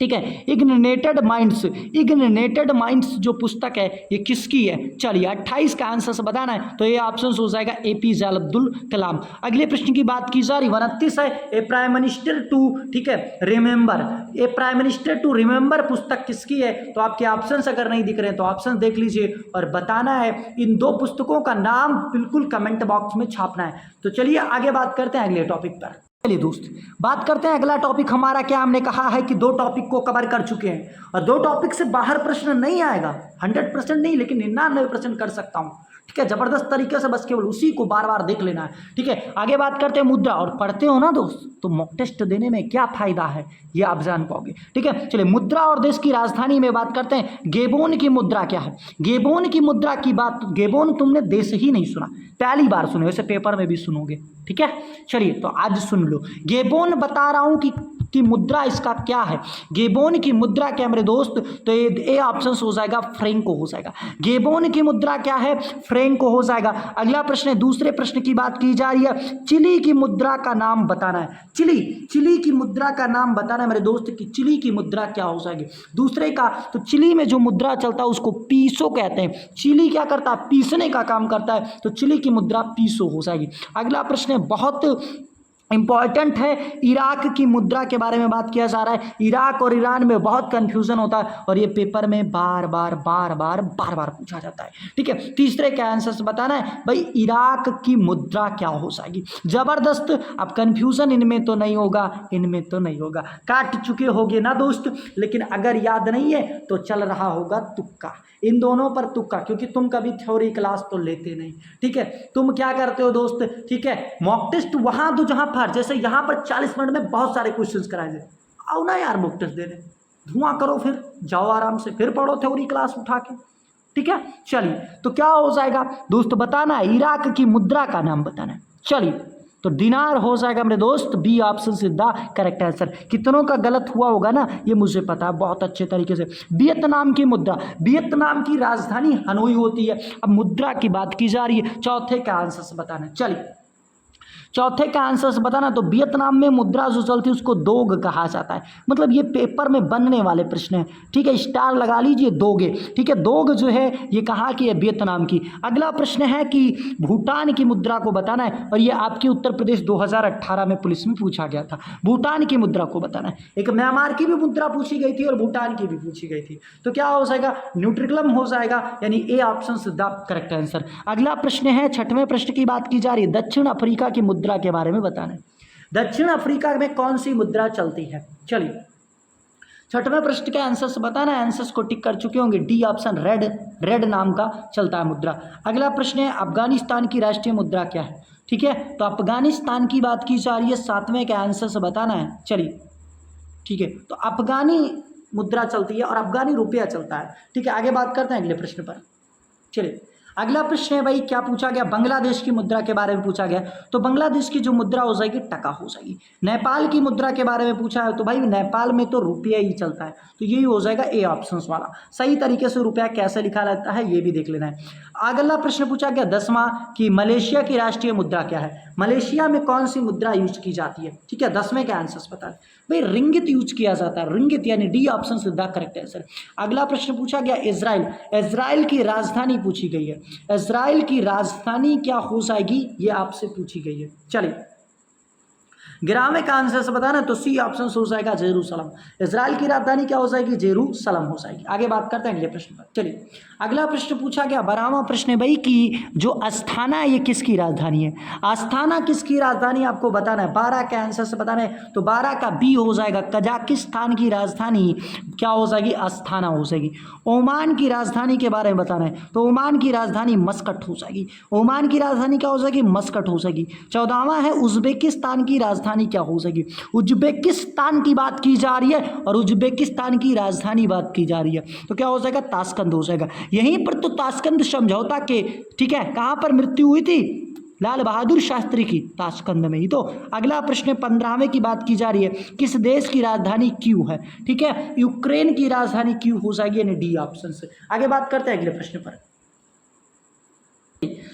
Speaker 1: ठीक है, इग्निटेड माइंड्स, इग्निटेड माइंड्स जो पुस्तक है ये किसकी है? चलिए 28 का आंसर बताना है, तो ये ऑप्शन हो जाएगा एपीजे अब्दुल कलाम। अगले प्रश्न की बात की जा रही 29 है ए प्राइम मिनिस्टर टू, ठीक है, remember, a prime minister to remember पुस्तक किसकी है? तो आपके ऑप्शन अगर नहीं दिख रहे हैं तो ऑप्शन देख लीजिए और बताना है। इन दो पुस्तकों का नाम बिल्कुल कमेंट बॉक्स में छापना है। तो चलिए आगे बात करते हैं अगले टॉपिक पर। चलिए दोस्त बात करते हैं अगला टॉपिक हमारा। क्या हमने कहा है कि 2 टॉपिक को कवर कर चुके हैं और 2 टॉपिक से बाहर प्रश्न नहीं आएगा, 100% नहीं, लेकिन 99% कर सकता हूं। ठीक है, जबरदस्त तरीके से बस केवल उसी को बार बार देख लेना है। ठीक है, आगे बात करते हैं मुद्रा, और पढ़ते हो ना दोस्त तो मॉक टेस्ट देने में क्या फायदा है ये आप जान पाओगे। ठीक है, चलिए मुद्रा और देश की राजधानी में बात करते हैं। गेबोन की मुद्रा क्या है? गेबोन की मुद्रा की बात, गेबोन तुमने देश ही नहीं सुना, पहली बार सुने, वैसे पेपर में भी सुनोगे। ठीक है, चलिए तो आज सुन लो। गेबोन बता रहा हूं कि मुद्रा इसका क्या है। गेबोन की मुद्रा क्या मेरे दोस्त? तो ये ऑप्शन हो जाएगा फ्रेंको हो जाएगा। गेबोन की मुद्रा क्या है? फ्रेंको हो जाएगा। अगला प्रश्न है, दूसरे प्रश्न की बात की जा रही है, चिली की मुद्रा का नाम बताना है। चिली की मुद्रा का नाम बताना है मेरे दोस्त कि चिली की मुद्रा क्या हो जाएगी। दूसरे का, तो चिली में जो मुद्रा चलता है उसको पीसो कहते हैं। चिली क्या करता है? पीसने का काम करता है, तो चिली की मुद्रा पीसो हो जाएगी। अगला प्रश्न है बहुत इंपॉर्टेंट है, इराक की मुद्रा के बारे में बात किया जा रहा है। इराक और ईरान में बहुत कंफ्यूजन होता है और ये पेपर में बार बार पूछा जाता है। ठीक है, तीसरे का आंसर बताना है भाई, इराक की मुद्रा क्या हो जाएगी। जबरदस्त। अब कंफ्यूजन इनमें तो नहीं होगा, इनमें तो नहीं होगा, काट चुके होगे ना दोस्त, लेकिन अगर याद नहीं है तो चल रहा होगा तुक्का, इन दोनों पर तुक्का, क्योंकि तुम कभी थ्योरी क्लास तो लेते नहीं। ठीक है, तुम क्या करते हो दोस्त? ठीक है, मॉक टेस्ट वहां दो जहां पर, जैसे यहां पर 40 मिनट में बहुत सारे क्वेश्चंस कराए जाए, आओ ना यार मॉक टेस्ट देने, धुआं करो, फिर जाओ आराम से, फिर पढ़ो थ्योरी क्लास उठा के। ठीक है, चलिए तो क्या हो जाएगा दोस्त बताना है, इराक की मुद्रा का नाम बताना है। चलिए तो दिनार हो जाएगा मेरे दोस्त, बी ऑप्शन से द करेक्ट आंसर। कितनों का गलत हुआ होगा ना ये मुझे पता है बहुत अच्छे तरीके से। वियतनाम की मुद्रा, वियतनाम की राजधानी हनोई होती है। अब मुद्रा की बात की जा रही है, चौथे का आंसर से बताना है। चलिए चौथे का आंसर बताना, तो वियतनाम में मुद्रा जो चलती है उसको दोग कहा जाता है। मतलब ये पेपर में बनने वाले प्रश्न हैं, ठीक है, स्टार लगा लीजिए, दोगे, ठीक है। दोग जो है ये कहाँ की है, वियतनाम की। अगला प्रश्न है कि भूटान की मुद्रा को बताना है, और ये आपके उत्तर प्रदेश 2018 में पुलिस में पूछा गया था। भूटान की मुद्रा को बताना है। एक म्यांमार की भी मुद्रा पूछी गई थी और भूटान की भी पूछी गई थी। तो क्या हो जाएगा, न्यूट्रिकलम हो जाएगा, यानी A option is the correct answer. अगला प्रश्न है, छठवें प्रश्न की बात की जा रही है, दक्षिण अफ्रीका की मुद्रा के बारे में बताना है। दक्षिण अफ्रीका में कौन सी मुद्रा चलती है? चलिए, छठवें प्रश्न के आंसर्स बताना है। आंसर्स को टिक कर चुके होंगे। डी ऑप्शन रेड नाम का चलता है मुद्रा। अगला प्रश्न है, अफगानिस्तान की राष्ट्रीय मुद्रा क्या है? ठीक है, तो अफगानिस्तान की बात की जा रही है, सातवें के आंसर्स बताना है। चलिए, ठीक है, तो अफगानी मुद्रा चलती है और अफगानी रुपया चलता है। ठीक है, आगे बात करते हैं अगले प्रश्न पर। चलिए, अगला प्रश्न है भाई, क्या पूछा गया, बांग्लादेश की मुद्रा के बारे में पूछा गया। तो बांग्लादेश की जो मुद्रा हो जाएगी टका हो जाएगी। नेपाल की मुद्रा के बारे में पूछा है, तो भाई नेपाल में तो रुपया ही चलता है, तो यही हो जाएगा ए ऑप्शन वाला। सही तरीके से रुपया कैसे लिखा जाता है ये भी देख लेना है। अगला प्रश्न पूछा गया 10वां कि मलेशिया की राष्ट्रीय मुद्रा क्या है? मलेशिया में कौन सी मुद्रा यूज की जाती है? ठीक है, 10वें के आंसर्स बता दें भाई, रिंगित यूज किया जाता है, रिंगित, यानी D option is the correct answer. अगला प्रश्न पूछा गया इजराइल की राजधानी पूछी गई है। इजराइल की राजधानी क्या हो जाएगी, ये आपसे पूछी गई है। चलिए, 11वें का आंसर से बताना, तो सी ऑप्शन हो जाएगा जेरूसलम। इजराइल की राजधानी क्या हो जाएगी, जेरूसलम हो जाएगी। आगे बात करते हैं अगले प्रश्न पर। चलिए, अगला प्रश्न पूछा गया 12वां प्रश्न है भाई कि जो अस्थाना है ये किसकी राजधानी है? अस्थाना किसकी राजधानी आपको बताना है। 12 के आंसर से बताना है, तो 12 का बी हो जाएगा, कजाकिस्तान की राजधानी क्या हो जाएगी, अस्थाना हो जाएगी। ओमान की राजधानी के बारे में बताना है, तो ओमान की राजधानी मस्कट हो जाएगी। ओमान की राजधानी क्या हो जाएगी, मस्कट हो जाएगी। 14वां है, उज्बेकिस्तान की राजधानी क्या हो जाएगी। उज्बेकिस्तान की बात की जा रही है और उज्बेकिस्तान की राजधानी बात की जा रही है, तो क्या हो जाएगा, ताशकंद हो जाएगा। यहीं पर तो ताशकंद समझौता के, ठीक है, कहां पर मृत्यु हुई थी, लाल बहादुर शास्त्री की, ताशकंद में ही। तो अगला प्रश्न 15वें की बात की जा रही है, किस देश की राजधानी क्यू है? ठीक है, यूक्रेन की राजधानी क्यू हो जाएगी, यानी डी ऑप्शन से। आगे बात करते हैं अगले प्रश्न पर।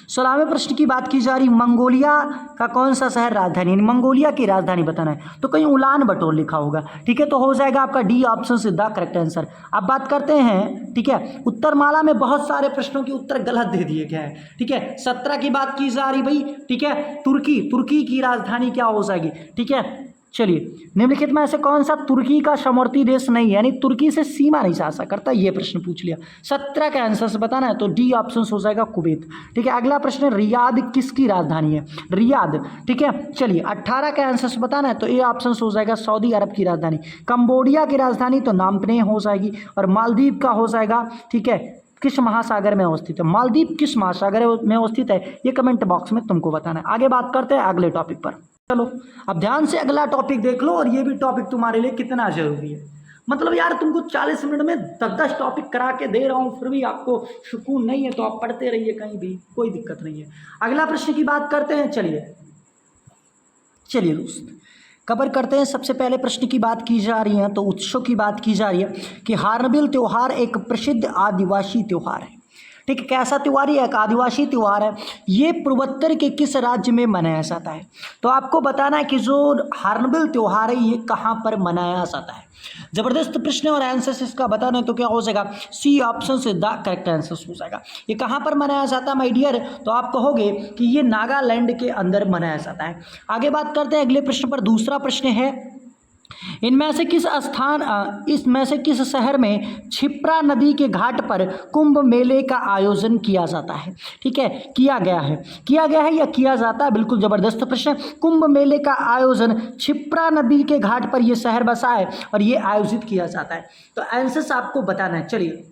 Speaker 1: 16वें प्रश्न की बात की जा रही, मंगोलिया का कौन सा शहर राजधानी, मंगोलिया की राजधानी बताना है। तो कहीं उलान बटोर लिखा होगा, ठीक है, तो हो जाएगा आपका डी ऑप्शन से द करेक्ट आंसर। अब बात करते हैं, ठीक है, उत्तरमाला में बहुत सारे प्रश्नों के उत्तर गलत दे दिए गए हैं। ठीक है, 17 की बात की जा रही भाई, ठीक है, तुर्की की राजधानी क्या हो जाएगी। ठीक है, चलिए, निम्नलिखित में ऐसे कौन सा तुर्की का समवर्ती देश नहीं है, यानी तुर्की से सीमा नहीं साझा करता, ये प्रश्न पूछ लिया। 17 का आंसर से बताना है, तो डी ऑप्शन हो जाएगा कुवैत। ठीक है, अगला प्रश्न, रियाद किसकी राजधानी है, रियाद। ठीक है, चलिए, 18 का आंसर से बताना है, तो ए ऑप्शन हो जाएगा सऊदी अरब की राजधानी। कंबोडिया की राजधानी तो नामपने हो जाएगी, और मालदीव का हो जाएगा, ठीक है, किस महासागर में अवस्थित है, मालदीव किस महासागर में अवस्थित है, ये कमेंट बॉक्स में तुमको बताना है। आगे बात करते हैं अगले टॉपिक पर। चलो, अब ध्यान से अगला टॉपिक देख लो, और ये भी टॉपिक तुम्हारे लिए कितना जरूरी है। मतलब यार, तुमको 40 मिनट में 10-10 टॉपिक करा के दे रहा हूँ, फिर भी आपको सुकून नहीं है, तो आप पढ़ते रहिए, कहीं भी कोई दिक्कत नहीं है। अगला प्रश्न की बात करते हैं। चलिए दोस्त, कवर करते हैं। सबसे पहले प्रश्न की बात की जा रही है, तो उत्सव की बात की जा रही है कि हार्नबिल त्यौहार एक प्रसिद्ध आदिवासी त्यौहार है। ठीक है, कैसा त्यौहार है, एक आदिवासी त्यौहार है। ये पूर्वोत्तर के किस राज्य में मनाया जाता है? तो आपको बताना है कि जो हार्नबिल त्यौहार है ये कहाँ पर मनाया जाता है। जबरदस्त प्रश्न और आंसर इसका बताना है, तो क्या हो जाएगा, सी ऑप्शन से द करेक्ट आंसर हो जाएगा। ये कहाँ पर मनाया जाता है माय डियर, तो आप कहोगे कि ये नागालैंड के अंदर मनाया जाता है। आगे बात करते हैं अगले प्रश्न पर। दूसरा प्रश्न है, इसमें से किस शहर में क्षिप्रा नदी के घाट पर कुंभ मेले का आयोजन किया जाता है? ठीक है, किया गया है या किया जाता है, बिल्कुल जबरदस्त प्रश्न। कुंभ मेले का आयोजन क्षिप्रा नदी के घाट पर यह शहर बसा है और ये आयोजित किया जाता है। तो आंसर आपको बताना है। चलिए,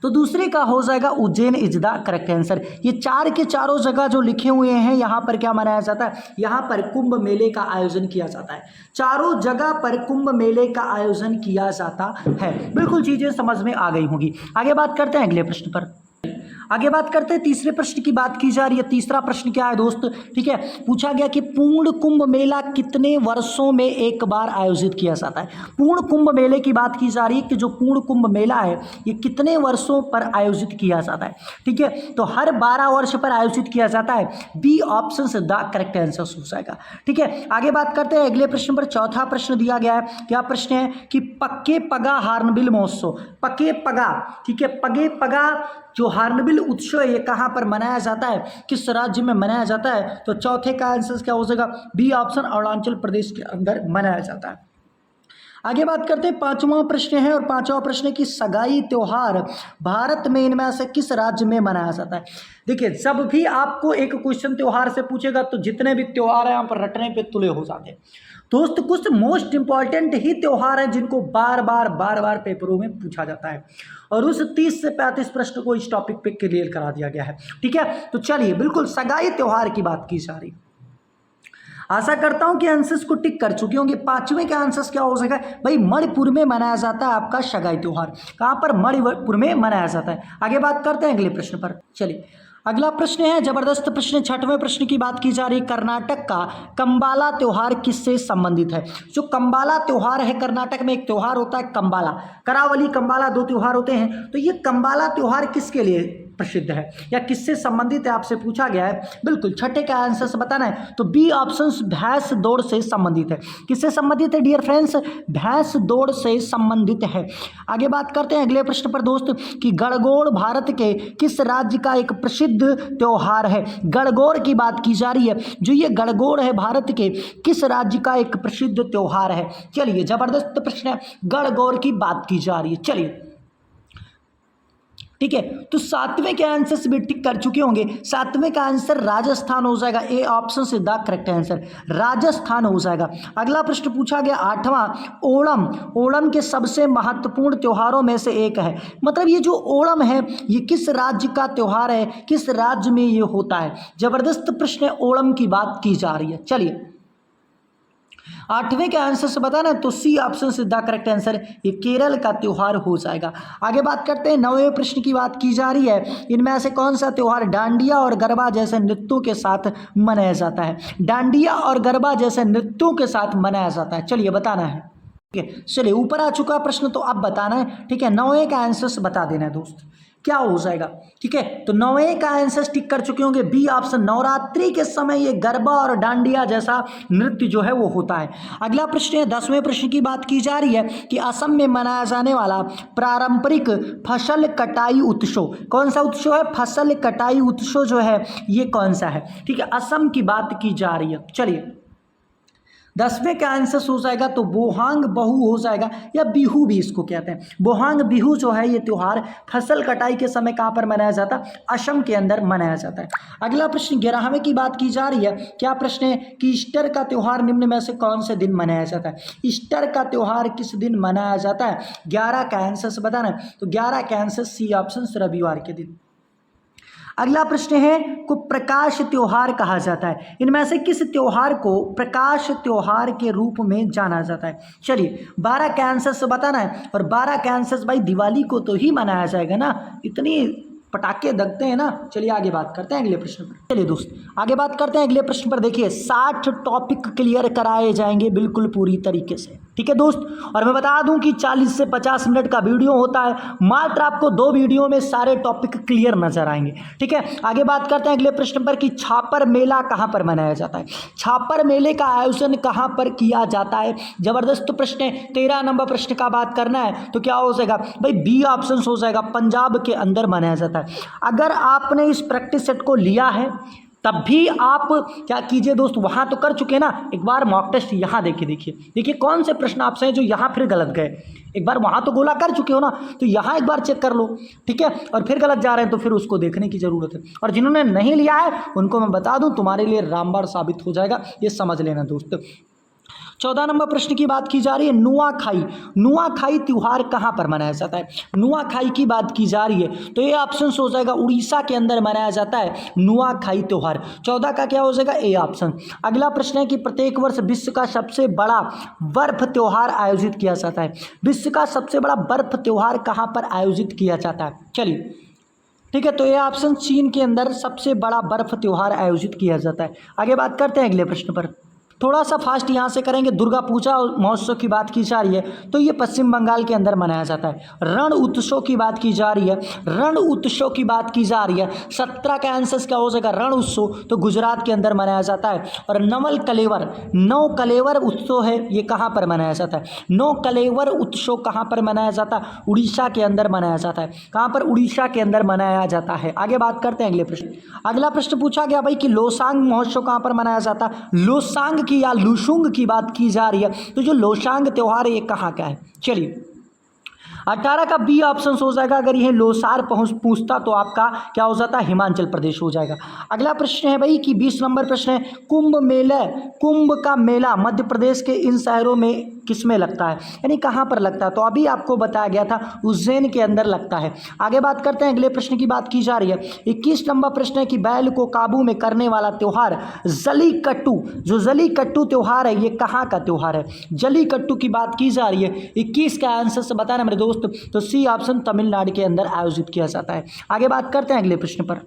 Speaker 1: तो दूसरे का हो जाएगा Ujjain is the correct answer. ये चार के चारों जगह जो लिखे हुए हैं, यहाँ पर क्या मनाया जाता है, यहाँ पर कुंभ मेले का आयोजन किया जाता है। चारों जगह पर कुंभ मेले का आयोजन किया जाता है। बिल्कुल चीजें समझ में आ गई होंगी। आगे बात करते हैं अगले प्रश्न पर। आगे बात करते हैं तीसरे प्रश्न की बात की जा रही है। तीसरा प्रश्न क्या है दोस्त, ठीक है, पूछा गया कि पूर्ण कुंभ मेला कितने वर्षों में एक बार आयोजित किया जाता है। पूर्ण कुंभ मेले की बात की जा रही है कि जो पूर्ण कुंभ मेला है ये कितने वर्षों पर आयोजित किया जाता है, ठीक है, तो हर 12 वर्ष पर आयोजित किया जाता है। बी ऑप्शन से द करेक्ट आंसर हो जाएगा, ठीक है। आगे बात करते हैं अगले प्रश्न पर। चौथा प्रश्न दिया गया है, क्या प्रश्न है कि पक्के पगा हार्नबिल महोत्सव, पगे पगा, ठीक है, पगे पगा जो हार्नबिल उत्सव ये कहाँ पर मनाया जाता है, किस राज्य में मनाया जाता है, तो चौथे का आंसर क्या हो जाएगा, बी ऑप्शन अरुणाचल प्रदेश के अंदर मनाया जाता है। आगे बात करते हैं पांचवा प्रश्न है, और पांचवा प्रश्न की सगाई त्योहार भारत में इनमें से किस राज्य में मनाया जाता है। देखिए जब भी आपको एक क्वेश्चन त्योहार से पूछेगा तो जितने भी त्योहार हैं यहाँ पर रटने पे तुले हो जाते हैं दोस्त। कुछ मोस्ट इंपॉर्टेंट ही त्योहार हैं जिनको बार बार पेपरों में पूछा जाता है, और उस 30 से 35 प्रश्न को इस टॉपिक पे क्लियर करा दिया गया है, ठीक है। तो चलिए बिल्कुल सगाई त्योहार की बात की जा रही, आशा करता हूं कि आंसर्स को टिक कर चुके होंगे। पांचवें का आंसर्स क्या हो सकेगा भाई, मणिपुर में मनाया जाता है आपका सगाई त्योहार। कहां पर, मणिपुर में मनाया जाता है। आगे बात करते हैं अगले प्रश्न पर। चलिए अगला प्रश्न है जबरदस्त प्रश्न, छठवें प्रश्न की बात की जा रही है। कर्नाटक का कंबाला त्योहार किससे संबंधित है। जो कंबाला त्योहार है, कर्नाटक में एक त्योहार होता है कंबाला, करावली कंबाला, दो त्योहार होते हैं। तो ये कंबाला त्योहार किसके लिए प्रसिद्ध है या किससे संबंधित है आपसे पूछा गया है। बिल्कुल छठे का आंसर से बताना है तो बी ऑप्शन भैंस दौड़ से संबंधित है। किससे संबंधित है डियर फ्रेंड्स, भैंस दौड़ से संबंधित है। आगे बात करते हैं अगले प्रश्न पर दोस्त कि गणगौर भारत के किस राज्य का एक प्रसिद्ध त्योहार है। गणगौर की बात की जा रही है, जो ये गणगौर है भारत के किस राज्य का एक प्रसिद्ध त्योहार है। चलिए जबरदस्त प्रश्न है, गणगौर की बात की जा रही है। चलिए ठीक है, तो सातवें के आंसर भी टिक कर चुके होंगे। सातवें का आंसर राजस्थान हो जाएगा, ए ऑप्शन से द करेक्ट आंसर राजस्थान हो जाएगा। अगला प्रश्न पूछा गया आठवां, ओणम, ओणम के सबसे महत्वपूर्ण त्योहारों में से एक है। मतलब ये जो ओणम है ये किस राज्य का त्योहार है, किस राज्य में ये होता है। जबरदस्त प्रश्न है, ओणम की बात की जा रही है। चलिए आठवें के आंसर से बताना तो सी ऑप्शन से द करेक्ट आंसर ये केरल का त्योहार हो जाएगा। आगे बात करते हैं नौवें प्रश्न की बात की जा रही है, इनमें से कौन सा त्योहार डांडिया और गरबा जैसे नृत्यों के साथ मनाया जाता है। डांडिया और गरबा जैसे नृत्यों के साथ मनाया जाता है, चलिए बताना है। ठीक है, चलिए ऊपर आ चुका प्रश्न तो अब बताना है, ठीक है। नौवें का आंसर बता देना है दोस्त क्या हो जाएगा, ठीक है। तो नौवें का आंसर टिक कर चुके होंगे, बी ऑप्शन नवरात्रि के समय ये गरबा और डांडिया जैसा नृत्य जो है वो होता है। अगला प्रश्न है 10वें प्रश्न की बात की जा रही है कि असम में मनाया जाने वाला पारंपरिक फसल कटाई उत्सव, कौन सा उत्सव है, फसल कटाई उत्सव जो है ये कौन सा है, ठीक है। असम की बात की जा रही है। चलिए 10वें का आंसर हो जाएगा तो बोहांग बहू हो जाएगा, या बिहू भी इसको कहते हैं। बोहांग बिहू जो है ये त्यौहार फसल कटाई के समय कहाँ पर मनाया जाता है, असम के अंदर मनाया जाता है। अगला प्रश्न 11वें की बात की जा रही है, क्या प्रश्न है कि ईस्टर का त्यौहार निम्न में से कौन से दिन मनाया जाता है। ईस्टर का त्यौहार किस दिन मनाया जाता है, 11 का आंसर से बताना है तो 11 का आंसर सी ऑप्शन रविवार के दिन। अगला प्रश्न है को प्रकाश त्योहार कहा जाता है, इनमें से किस त्योहार को प्रकाश त्योहार के रूप में जाना जाता है। चलिए 12 के आंसर से बताना है, और 12 के आंसर भाई दिवाली को तो ही मनाया जाएगा ना, इतनी पटाखे दगते हैं ना। चलिए आगे बात करते हैं अगले प्रश्न पर। चलिए दोस्त आगे बात करते हैं अगले प्रश्न पर। देखिए 60 टॉपिक क्लियर कराए जाएंगे बिल्कुल पूरी तरीके से, ठीक है दोस्त। और मैं बता दूं कि 40 से 50 मिनट का वीडियो होता है, मात्र आपको 2 वीडियो में सारे टॉपिक क्लियर नजर आएंगे, ठीक है। आगे बात करते हैं अगले प्रश्न पर कि छापर मेला कहाँ पर मनाया जाता है। छापर मेले का आयोजन कहाँ पर किया जाता है। जबरदस्त प्रश्न है। 13 नंबर प्रश्न का बात करना है तो क्या हो जाएगा भाई, बी ऑप्शन हो जाएगा, पंजाब के अंदर मनाया जाता है। अगर आपने इस प्रैक्टिस सेट को लिया है तब भी आप क्या कीजिए दोस्त, वहां तो कर चुके ना, एक बार मॉक टेस्ट यहाँ देखिए कौन से प्रश्न आपसे हैं जो यहाँ फिर गलत गए। एक बार वहां तो गोला कर चुके हो ना, तो यहाँ एक बार चेक कर लो, ठीक है। और फिर गलत जा रहे हैं तो फिर उसको देखने की जरूरत है। और जिन्होंने नहीं लिया है उनको मैं बता दूं तुम्हारे लिए रामबाण साबित हो जाएगा, ये समझ लेना दोस्त। 14 नंबर प्रश्न की बात की जा रही है, नुआखाई, नुआखाई त्योहार कहाँ पर मनाया जाता है। नुआखाई की बात की जा रही है तो ये ऑप्शन हो जाएगा उड़ीसा के अंदर मनाया जाता है नुआखाई त्योहार। 14 का क्या हो जाएगा, ए ऑप्शन। अगला प्रश्न है कि प्रत्येक वर्ष विश्व का सबसे बड़ा बर्फ त्योहार आयोजित किया जाता है। विश्व का सबसे बड़ा बर्फ त्योहार कहाँ पर आयोजित किया जाता है। चलिए ठीक है, तो ये ऑप्शन चीन के अंदर सबसे बड़ा बर्फ त्योहार आयोजित किया जाता है। आगे बात करते हैं अगले प्रश्न पर। थोड़ा सा फास्ट यहाँ से करेंगे। दुर्गा पूजा महोत्सव की बात की जा रही है तो ये पश्चिम बंगाल के अंदर मनाया जाता है। रण उत्सव की बात की जा रही है, रण उत्सव की बात की जा रही है। 17 का आंसर क्या हो जाएगा? रण उत्सव, तो गुजरात के अंदर मनाया जाता है। और नवल कलेवर, नौ कलेवर उत्सव है, ये कहाँ पर मनाया जाता है? नौ कलेवर उत्सव कहाँ पर मनाया जाता है? उड़ीसा के अंदर मनाया जाता है। कहाँ पर? उड़ीसा के अंदर मनाया जाता है। आगे बात करते हैं अगले प्रश्न। अगला प्रश्न पूछा गया भाई कि लोसांग महोत्सव कहाँ पर मनाया जाता है? लोसांग की या लुशुंग की बात की जा रही है, तो जो लोसांग त्योहार है ये कहाँ का है? चलिए 18 का बी ऑप्शन हो जाएगा। अगर यह लोसार पूछता तो आपका क्या हो जाता है? हिमाचल प्रदेश हो जाएगा। अगला प्रश्न है भाई कि 20 नंबर प्रश्न है, कुंभ मेला, कुंभ का मेला मध्य प्रदेश के इन शहरों में किस में लगता है, यानी कहाँ पर लगता है? तो अभी आपको बताया गया था उज्जैन के अंदर लगता है। आगे बात करते हैं, अगले प्रश्न की बात की जा रही है। 21 नंबर प्रश्न है कि बैल को काबू में करने वाला त्योहार जलीकट्टू, जो जलीकट्टू त्योहार है ये कहाँ का त्योहार है? जलीकट्टू की बात की जा रही है। 21 का आंसर से बताना मेरे दोस्त, तो सी ऑप्शन तमिलनाडु के अंदर आयोजित किया जाता है। आगे बात करते हैं अगले प्रश्न पर।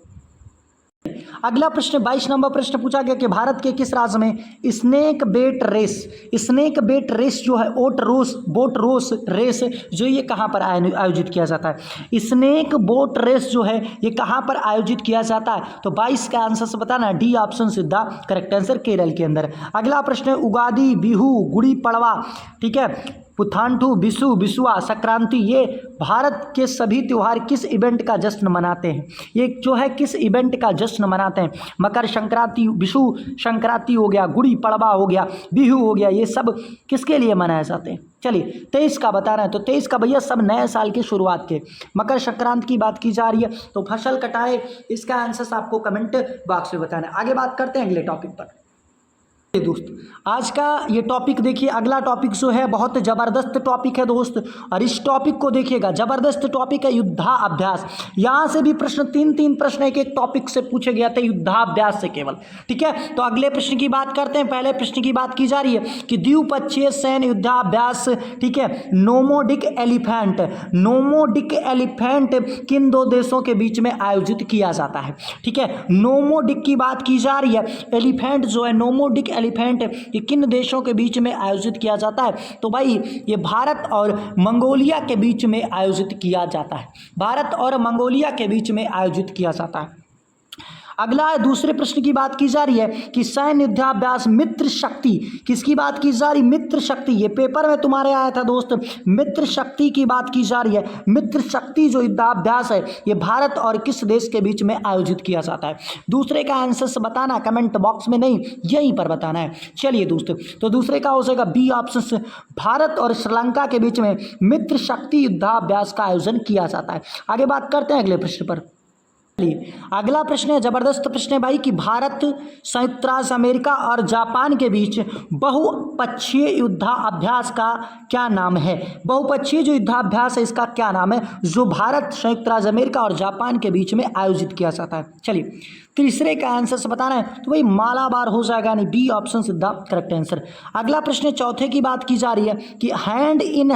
Speaker 1: अगला प्रश्न 22 नंबर प्रश्न पूछा गया कि भारत के किस राज्य में स्नेक बेट रेस, स्नेक बेट रेस जो है बोट रोस रेस जो ये कहाँ पर आयोजित किया जाता है? स्नेक बोट रेस जो है ये कहाँ पर आयोजित किया जाता है? तो 22 का आंसर से बताना, डी ऑप्शन सीधा करेक्ट आंसर, केरल के अंदर। अगला प्रश्न है उगादी, बिहू, गुड़ी पड़वा, ठीक है, पुथांडु, विशु, बिसुआ, संक्रांति, ये भारत के सभी त्यौहार किस इवेंट का जश्न मनाते हैं? ये जो है किस इवेंट का जश्न मनाते हैं? मकर संक्रांति, विशु संक्रांति हो गया, गुड़ी पड़वा हो गया, बिहू हो गया, ये सब किसके लिए मनाए जाते हैं? चलिए 23 का बता रहे हैं, तो 23 का भैया सब नए साल की शुरुआत के, मकर संक्रांति की बात की जा रही है, तो फसल कटाए, इसका आंसर आपको कमेंट बॉक्स में बताना है। आगे बात करते हैं अगले टॉपिक पर। दोस्त आज का ये टॉपिक देखिए, अगला टॉपिक जो है बहुत ज़बरदस्त टॉपिक है दोस्त, और इस टॉपिक को देखिएगा, ज़बरदस्त टॉपिक है युद्धाभ्यास। यहाँ से भी प्रश्न तीन प्रश्न एक टॉपिक से पूछे गया था, युद्धाभ्यास से केवल, ठीक है। तो अगले प्रश्न की बात करते हैं। पहले प्रश्न की बात की जा रही है कि द्विपक्षीय सैन्य युद्धाभ्यास, ठीक है, नोमोडिक एलिफेंट किन दो देशों के बीच में आयोजित किया जाता है? ठीक है, नोमोडिक की बात की जा रही है। एलिफेंट जो है, नोमोडिक एलिफेंट, ये किन देशों के बीच में आयोजित किया जाता है? तो भाई ये भारत और मंगोलिया के बीच में आयोजित किया जाता है। भारत और मंगोलिया के बीच में आयोजित किया जाता है। अगला है, दूसरे प्रश्न की बात की जा रही है कि सैन्य युद्धाभ्यास मित्र शक्ति, किसकी बात की जा रही? मित्र शक्ति, ये पेपर में तुम्हारे आया था दोस्त, मित्र शक्ति की बात की जा रही है। मित्र शक्ति जो युद्धाभ्यास है ये भारत और किस देश के बीच में आयोजित किया जाता है? दूसरे का आंसर बताना, कमेंट बॉक्स में नहीं, यहीं पर बताना है। चलिए दोस्त, तो दूसरे का हो जाएगा बी ऑप्शन, भारत और श्रीलंका के बीच में मित्र शक्ति युद्धाभ्यास का आयोजन किया जाता है। आगे बात करते हैं अगले प्रश्न पर। अगला प्रश्न है, जबरदस्त प्रश्न है भाई कि भारत, संयुक्त राज्य अमेरिका और जापान के बीच बहुपक्षीय युद्धाभ्यास का क्या नाम है? बहुपक्षीय जो युद्धाभ्यास है इसका क्या नाम है, जो भारत, संयुक्त राज्य अमेरिका और जापान के बीच में आयोजित किया जाता है? चलिए तीसरे का आंसर से बताना है, तो भाई मालाबार हो जाएगा, यानी बी ऑप्शन सीधा करेक्ट आंसर। अगला प्रश्न चौथे की बात की जा रही है कि हैंड इन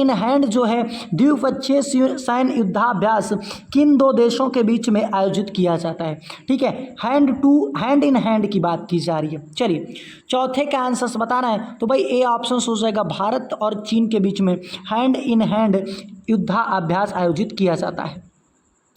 Speaker 1: हैंड जो है द्विपक्षीय सैन्य युद्धाभ्यास किन दो देशों के बीच में आयोजित किया जाता है? ठीक है, हैंड इन हैंड की बात की जा रही है। चलिए चौथे का आंसर बताना है, तो भाई ए ऑप्शन हो जाएगा, भारत और चीन के बीच में हैंड इन हैंड युद्धाभ्यास आयोजित किया जाता है।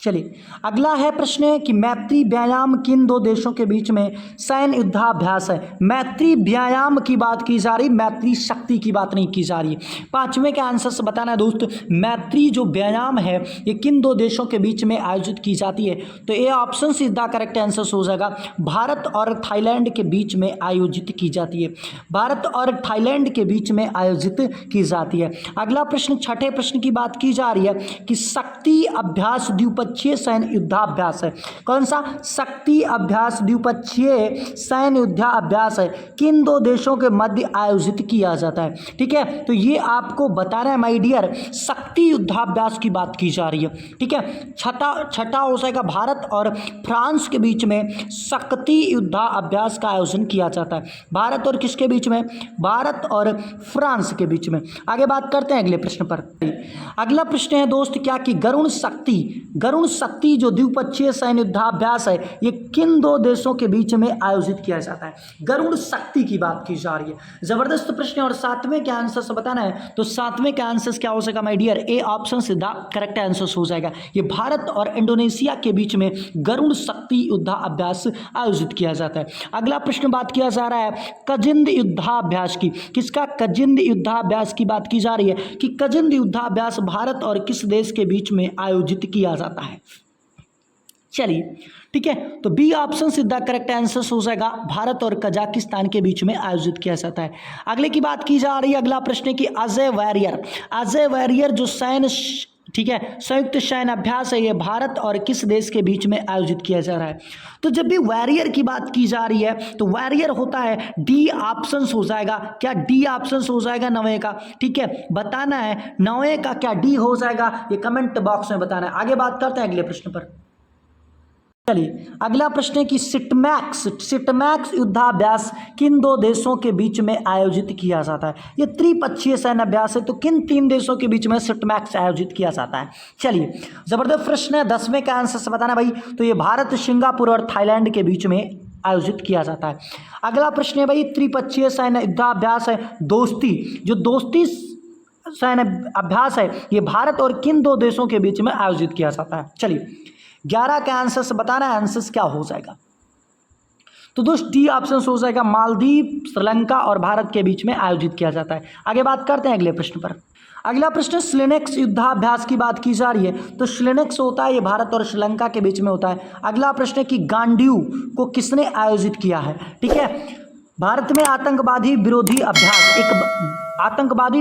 Speaker 1: चलिए अगला है प्रश्न कि मैत्री व्यायाम किन दो देशों के बीच में सैन्य युद्धाभ्यास है? मैत्री व्यायाम की बात की जा रही, मैत्री शक्ति की बात नहीं की जा रही। पांचवें के आंसर से बताना है दोस्त, मैत्री जो व्यायाम है ये किन दो देशों के बीच में आयोजित की जाती है? तो ये ऑप्शन सीधा करेक्ट आंसर हो जाएगा, भारत और थाईलैंड के बीच में आयोजित की जाती है। भारत और थाईलैंड के बीच में आयोजित की जाती है। अगला प्रश्न, छठे प्रश्न की बात की जा रही है कि शक्ति अभ्यास द्विपक्षीय सैन्य युद्धाभ्यास है। कौन सा? शक्ति अभ्यास द्विपक्षीय सैन्य युद्धाभ्यास है, किन दो देशों के मध्य आयोजित किया जाता है? ठीक है, तो ये आपको बताना है माय डियर, शक्ति युद्धाभ्यास की बात की जा रही है। ठीक है, छठा हो जाएगा, भारत और फ्रांस के बीच में शक्ति युद्धाभ्यास का आयोजन किया जाता है। भारत और किसके बीच में? भारत और फ्रांस के बीच में। आगे बात करते हैं अगले प्रश्न पर। अगला प्रश्न है दोस्त क्या कि गरुण गरुण शक्ति जो द्विपक्षीय सैन्य युद्धाभ्यास है ये किन दो देशों के बीच में आयोजित किया जाता है? गरुण शक्ति की बात की जा रही है। जबरदस्त प्रश्न है। और सातवें के आंसर से बताना है तो सातवें का आंसर क्या हो सकेगा माय डियर? ए ऑप्शन सीधा करेक्ट आंसर हो जाएगा। ये भारत और इंडोनेशिया के बीच में गरुण शक्ति युद्धाभ्यास आयोजित किया जाता है। अगला प्रश्न बात किया जा रहा है कजिंद युद्धाभ्यास की। किसका? कजिंद युद्धाभ्यास की बात की जा रही है कि कजिंद युद्धाभ्यास भारत और किस देश के बीच में आयोजित किया जाता है? चलिए ठीक है, तो बी ऑप्शन सीधा करेक्ट आंसर हो जाएगा। भारत और कजाकिस्तान के बीच में आयोजित किया जाता है। अगले की बात की जा रही है। अगला प्रश्न है कि अजय वॉरियर जो सैन्य ठीक है संयुक्त सैन्य अभ्यास है ये भारत और किस देश के बीच में आयोजित किया जा रहा है? तो जब भी वॉरियर की बात की जा रही है तो वॉरियर होता है डी ऑप्शन हो जाएगा। क्या डी ऑप्शन हो जाएगा नवे का? ठीक है, बताना है नवे का क्या डी हो जाएगा, ये कमेंट बॉक्स में बताना है। आगे बात करते हैं अगले प्रश्न पर। चलिए अगला प्रश्न है कि सिटमैक्स युद्धाभ्यास किन दो देशों के बीच में आयोजित किया जाता है? ये त्रिपक्षीय सैन्य अभ्यास है, तो किन तीन देशों के बीच में सिटमैक्स आयोजित किया जाता है? चलिए जबरदस्त प्रश्न है। 10वें का आंसर से बताना भाई। तो ये भारत, सिंगापुर और थाईलैंड के बीच में आयोजित किया जाता है। अगला प्रश्न है भाई त्रिपक्षीय सैन्य युद्धाभ्यास है दोस्ती सैन्य अभ्यास है ये भारत और किन दो देशों के बीच में आयोजित किया जाता है? चलिए 11 के आंसर से बताना है आंसर क्या हो जाएगा। तो दोस्त डी ऑप्शन हो जाएगा मालदीव, श्रीलंका और भारत के बीच में आयोजित किया जाता है। आगे बात करते हैं अगले प्रश्न पर। अगला प्रश्न स्लेनेक्स युद्धाभ्यास की बात की जा रही है। तो स्लेनेक्स होता है ये भारत और श्रीलंका के बीच में होता है। अगला प्रश्न है कि गांडीव को किसने आयोजित किया है? ठीक है, भारत में आतंकवादी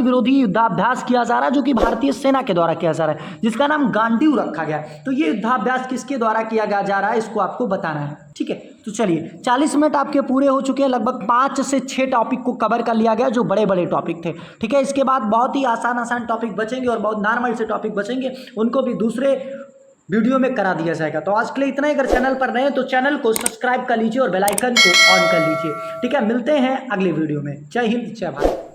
Speaker 1: विरोधी युद्धाभ्यास किया जा रहा है जो कि भारतीय सेना के द्वारा किया जा रहा है, जिसका नाम गांडीव रखा गया है। तो ये युद्धाभ्यास किसके द्वारा किया जा रहा है इसको आपको बताना है। ठीक है, तो चलिए 40 मिनट आपके पूरे हो चुके हैं। लगभग 5 से 6 टॉपिक को कवर कर लिया गया जो बड़े बड़े टॉपिक थे। ठीक है, इसके बाद बहुत ही आसान टॉपिक बचेंगे और बहुत नॉर्मल से टॉपिक बचेंगे, उनको भी दूसरे वीडियो में करा दिया जाएगा। तो आज के लिए इतना ही। अगर चैनल पर नए हैं तो चैनल को सब्सक्राइब कर लीजिए और बेल आइकन को ऑन कर लीजिए। ठीक है, मिलते हैं अगले वीडियो में। जय हिंद, जय भारत।